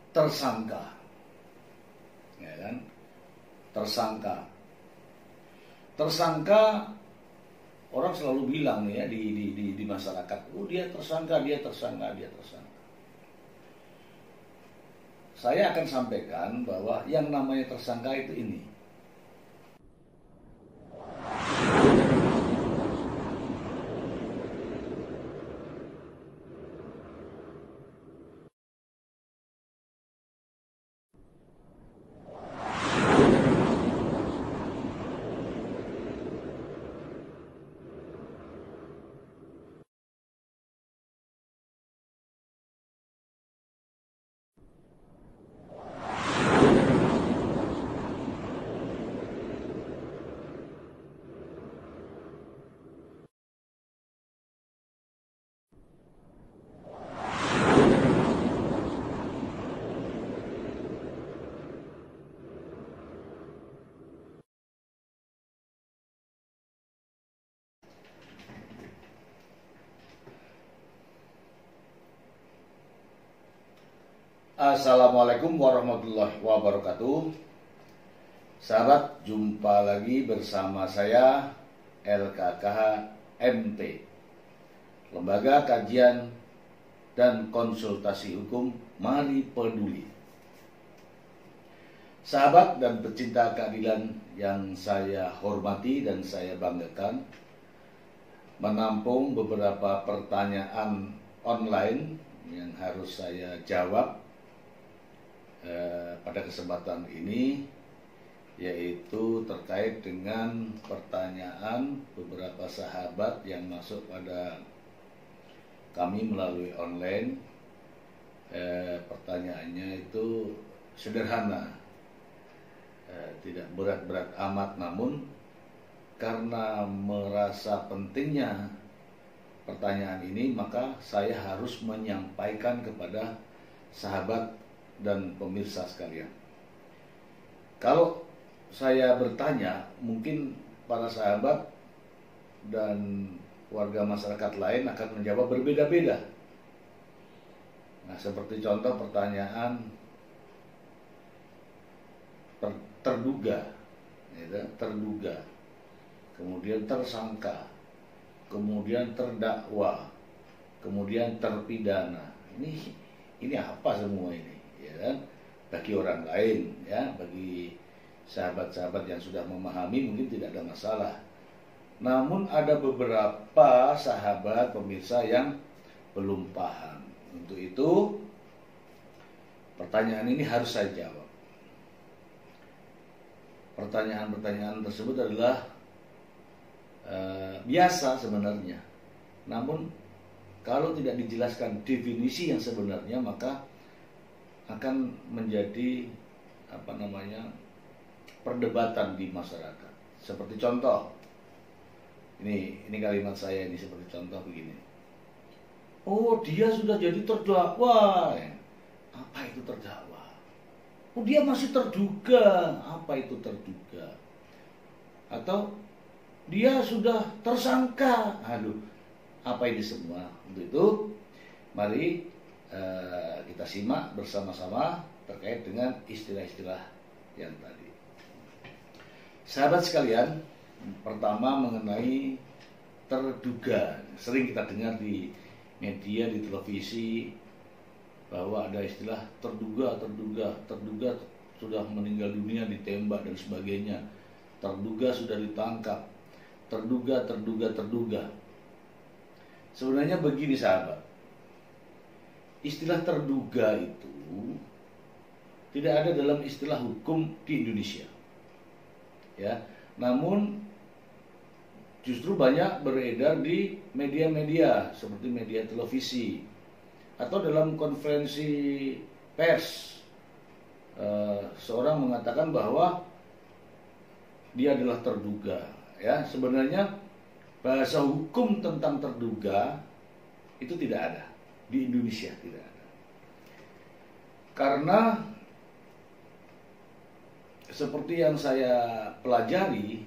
tersangka, ya kan? Tersangka orang selalu bilang nih ya di masyarakat, oh dia tersangka. Saya akan sampaikan bahwa yang namanya tersangka itu ini. Assalamualaikum warahmatullahi wabarakatuh. Sahabat, jumpa lagi bersama saya LKKH MP, Lembaga Kajian dan Konsultasi Hukum Mari Peduli. Sahabat dan pecinta keadilan yang saya hormati dan saya banggakan, menampung beberapa pertanyaan online yang harus saya jawab pada kesempatan ini, yaitu terkait dengan pertanyaan beberapa sahabat yang masuk pada kami melalui online. Pertanyaannya itu sederhana, tidak berat-berat amat, namun karena merasa pentingnya pertanyaan ini, maka saya harus menyampaikan kepada sahabat dan pemirsa sekalian. Kalau saya bertanya, mungkin para sahabat dan warga masyarakat lain akan menjawab berbeda-beda. Nah, seperti contoh pertanyaan terduga, kemudian tersangka, kemudian terdakwa, kemudian terpidana. Ini apa semua ini? Ya kan? Bagi orang lain, ya, bagi sahabat-sahabat yang sudah memahami mungkin tidak ada masalah. Namun ada beberapa sahabat pemirsa yang belum paham. Untuk itu pertanyaan ini harus saya jawab. Pertanyaan-pertanyaan tersebut adalah biasa sebenarnya. Namun kalau tidak dijelaskan definisi yang sebenarnya, maka akan menjadi perdebatan di masyarakat. Seperti contoh, ini kalimat saya ini seperti contoh begini. Oh, dia sudah jadi terdakwa. Apa itu terdakwa? Oh, dia masih terduga. Apa itu terduga? Atau dia sudah tersangka. Aduh, apa ini semua? Untuk itu, mari kita simak bersama-sama terkait dengan istilah-istilah yang tadi. Sahabat sekalian, pertama mengenai terduga. Sering kita dengar di media, di televisi, bahwa ada istilah terduga sudah meninggal dunia, ditembak dan sebagainya. Terduga sudah ditangkap. Terduga. Sebenarnya begini sahabat, istilah terduga itu tidak ada dalam istilah hukum di Indonesia, ya. Namun justru banyak beredar di media-media seperti media televisi atau dalam konferensi pers. Seorang mengatakan bahwa dia adalah terduga, ya. Sebenarnya bahasa hukum tentang terduga itu tidak ada di Indonesia, tidak ada. Karena seperti yang saya pelajari,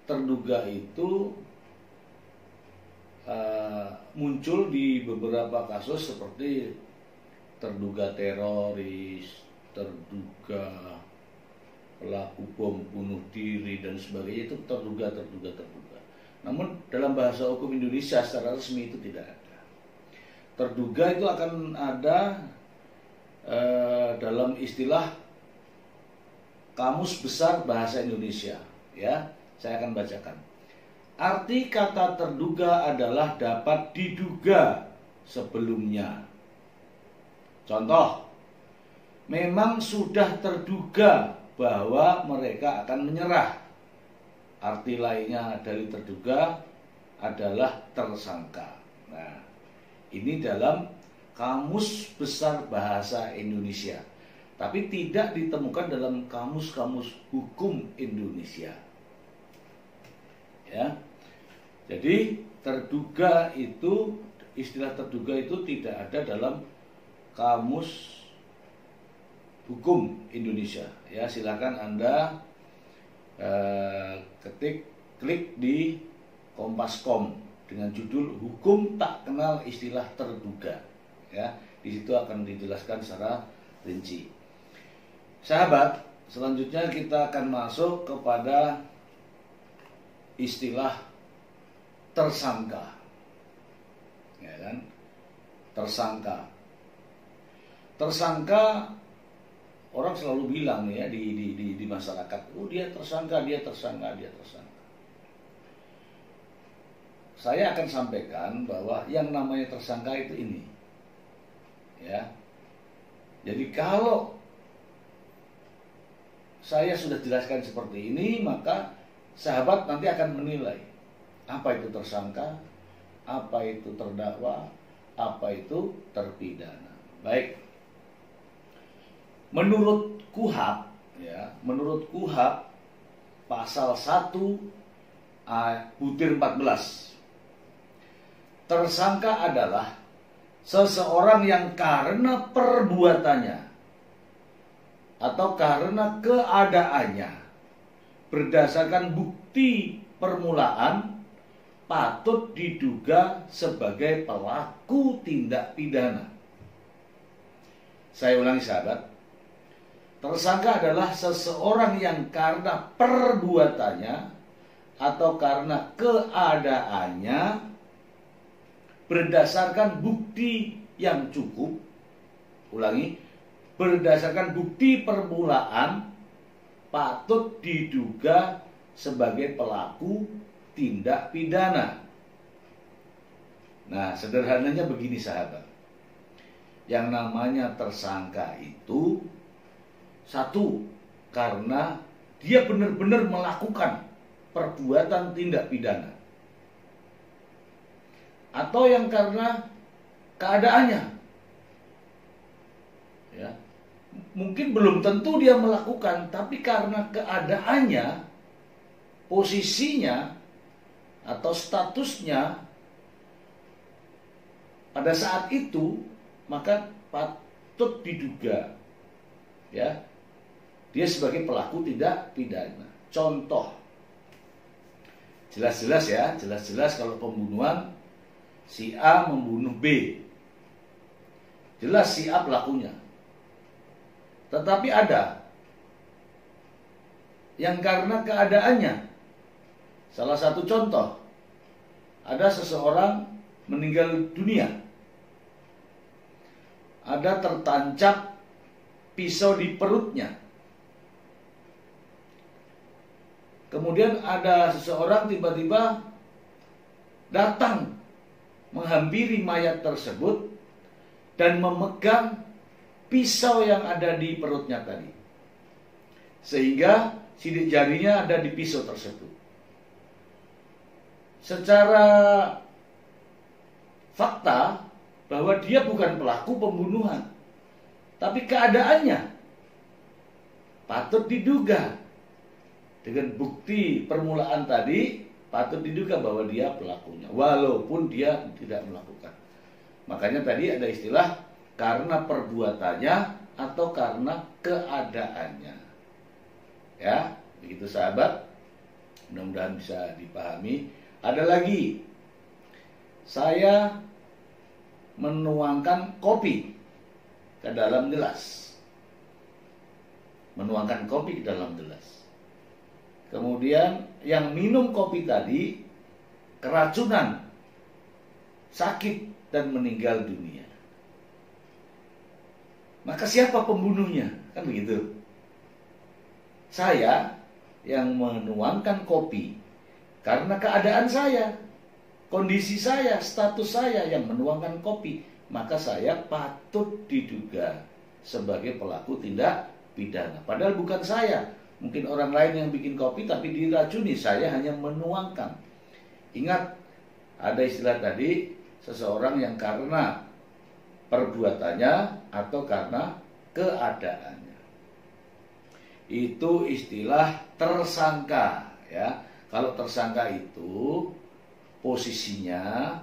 terduga itu muncul di beberapa kasus seperti terduga teroris, terduga pelaku bom bunuh diri dan sebagainya, itu terduga. Namun dalam bahasa hukum Indonesia secara resmi itu tidak ada. Terduga itu akan ada dalam istilah Kamus Besar Bahasa Indonesia, ya. Saya akan bacakan. Arti kata terduga adalah dapat diduga sebelumnya. Contoh, memang sudah terduga bahwa mereka akan menyerah. Arti lainnya dari terduga adalah tersangka. Nah, ini dalam Kamus Besar Bahasa Indonesia, tapi tidak ditemukan dalam kamus-kamus hukum Indonesia. Ya. Jadi terduga itu, istilah terduga itu tidak ada dalam kamus hukum Indonesia. Ya, silakan Anda klik di Kompas.com dengan judul Hukum Tak Kenal Istilah Terduga. Ya, di situ akan dijelaskan secara rinci. Sahabat, selanjutnya kita akan masuk kepada istilah tersangka. Ya kan? Tersangka. Tersangka, orang selalu bilang ya di masyarakat, oh dia tersangka. Saya akan sampaikan bahwa yang namanya tersangka itu ini. Ya. Jadi kalau saya sudah jelaskan seperti ini, maka sahabat nanti akan menilai apa itu tersangka, apa itu terdakwa, apa itu terpidana. Baik. Menurut KUHP, ya, menurut KUHP pasal 1/14, tersangka adalah seseorang yang karena perbuatannya atau karena keadaannya berdasarkan bukti permulaan patut diduga sebagai pelaku tindak pidana. Saya ulangi sahabat, tersangka adalah seseorang yang karena perbuatannya atau karena keadaannya berdasarkan bukti yang cukup, ulangi, berdasarkan bukti permulaan patut diduga sebagai pelaku tindak pidana. Nah, sederhananya begini sahabat. Yang namanya tersangka itu, satu, karena dia benar-benar melakukan perbuatan tindak pidana. Atau yang karena keadaannya. Ya. Mungkin belum tentu dia melakukan, tapi karena keadaannya, posisinya atau statusnya pada saat itu, maka patut diduga ya dia sebagai pelaku tindak pidana. Contoh, jelas-jelas kalau pembunuhan, si A membunuh B, jelas si A pelakunya. Tetapi ada yang karena keadaannya. Salah satu contoh, ada seseorang meninggal dunia, ada tertancap pisau di perutnya. Kemudian ada seseorang tiba-tiba datang menghampiri mayat tersebut dan memegang pisau yang ada di perutnya tadi, sehingga sidik jarinya ada di pisau tersebut. Secara fakta bahwa dia bukan pelaku pembunuhan, tapi keadaannya patut diduga dengan bukti permulaan tadi, patut diduga bahwa dia pelakunya, walaupun dia tidak melakukan. Makanya tadi ada istilah karena perbuatannya atau karena keadaannya. Ya, begitu sahabat. Mudah-mudahan bisa dipahami. Ada lagi, saya menuangkan kopi ke dalam gelas. Menuangkan kopi ke dalam gelas. Kemudian yang minum kopi tadi keracunan, sakit dan meninggal dunia. Maka siapa pembunuhnya? Kan begitu. Saya yang menuangkan kopi karena keadaan saya, kondisi saya, status saya yang menuangkan kopi, maka saya patut diduga sebagai pelaku tindak pidana. Padahal bukan saya. Mungkin orang lain yang bikin kopi tapi diracuni, saya hanya menuangkan. Ingat, ada istilah tadi, seseorang yang karena perbuatannya atau karena keadaannya. Itu istilah tersangka, ya. Kalau tersangka itu posisinya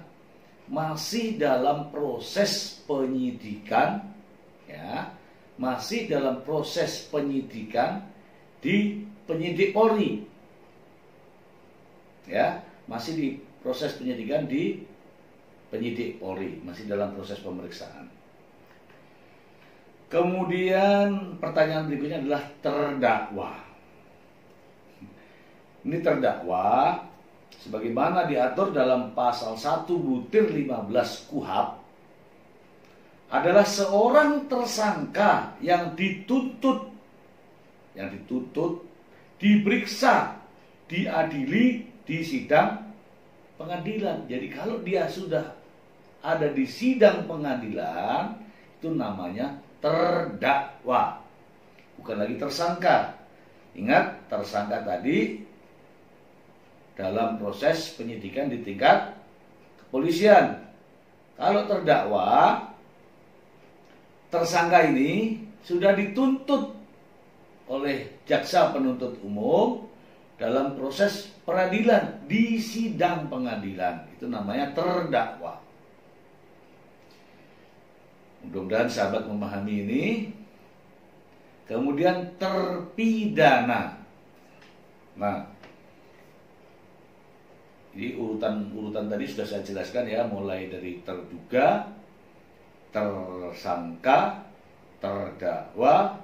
masih dalam proses penyidikan, ya. Masih dalam proses penyidikan di penyidik Polri, ya, masih di proses penyidikan di penyidik Polri, masih dalam proses pemeriksaan. Kemudian pertanyaan berikutnya adalah terdakwa. Ini terdakwa sebagaimana diatur dalam pasal 1/15 KUHP adalah seorang tersangka yang dituntut, diperiksa, diadili di sidang pengadilan. Jadi kalau dia sudah ada di sidang pengadilan, itu namanya terdakwa, bukan lagi tersangka. Ingat, tersangka tadi dalam proses penyidikan di tingkat kepolisian. Kalau terdakwa, tersangka ini sudah dituntut oleh jaksa penuntut umum dalam proses peradilan di sidang pengadilan. Itu namanya terdakwa. Mudah-mudahan sahabat memahami ini. Kemudian terpidana. Nah, jadi urutan tadi sudah saya jelaskan, ya, mulai dari terduga, tersangka, terdakwa.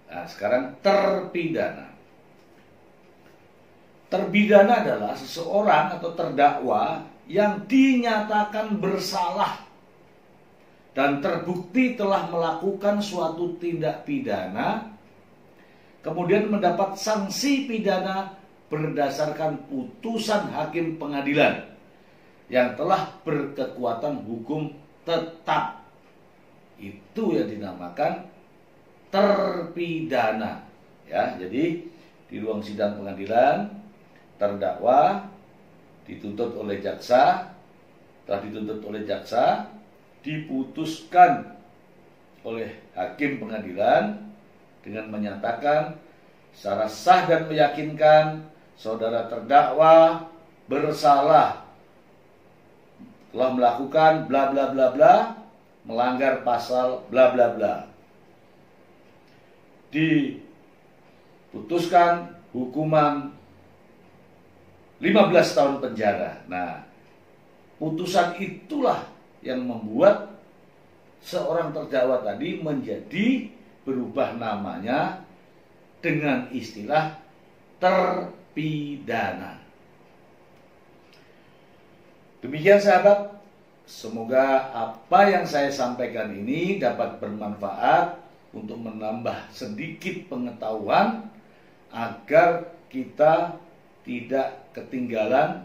Nah, sekarang terpidana. Terpidana adalah seseorang atau terdakwa yang dinyatakan bersalah dan terbukti telah melakukan suatu tindak pidana, kemudian mendapat sanksi pidana berdasarkan putusan hakim pengadilan yang telah berkekuatan hukum tetap. Itu yang dinamakan terpidana, ya. Jadi di ruang sidang pengadilan, terdakwa dituntut oleh jaksa, telah dituntut oleh jaksa, diputuskan oleh hakim pengadilan dengan menyatakan secara sah dan meyakinkan saudara terdakwa bersalah, telah melakukan bla bla bla bla, melanggar pasal bla bla bla. Diputuskan hukuman 15 tahun penjara. Nah, putusan itulah yang membuat seorang terdakwa tadi menjadi berubah namanya dengan istilah terpidana. Demikian sahabat, semoga apa yang saya sampaikan ini dapat bermanfaat untuk menambah sedikit pengetahuan agar kita tidak ketinggalan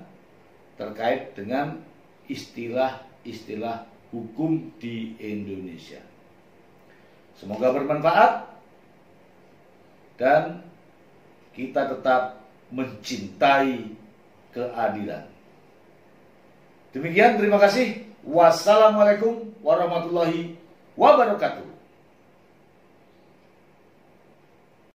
terkait dengan istilah-istilah hukum di Indonesia. Semoga bermanfaat dan kita tetap mencintai keadilan. Demikian, terima kasih. Wassalamualaikum warahmatullahi wabarakatuh.